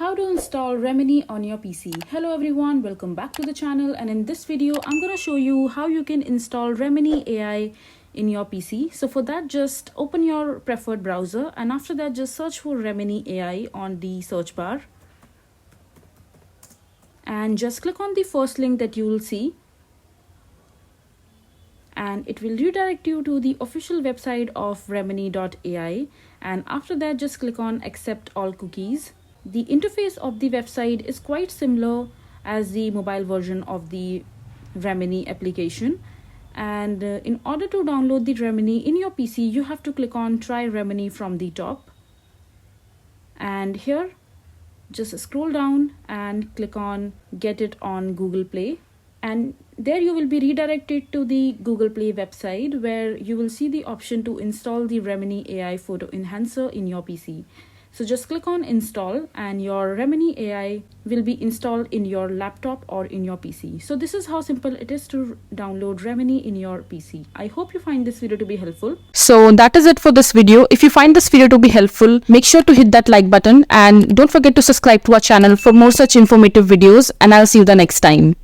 How to install Remini on your PC. Hello everyone, welcome back to the channel, and in this video I'm going to show you how you can install Remini AI in your PC. So for that, just open your preferred browser, and after that just search for Remini AI on the search bar and just click on the first link that you will see, and it will redirect you to the official website of remini.ai, and after that just click on accept all cookies. The interface of the website is quite similar as the mobile version of the Remini application, and in order to download the Remini in your PC you have to click on try Remini from the top, and here just scroll down and click on get it on Google Play, and there you will be redirected to the Google Play website where you will see the option to install the Remini AI photo enhancer in your PC. So just click on install and your Remini AI will be installed in your laptop or in your PC. So this is how simple it is to download Remini in your PC. I hope you find this video to be helpful. So that is it for this video. If you find this video to be helpful, make sure to hit that like button and don't forget to subscribe to our channel for more such informative videos, and I'll see you the next time.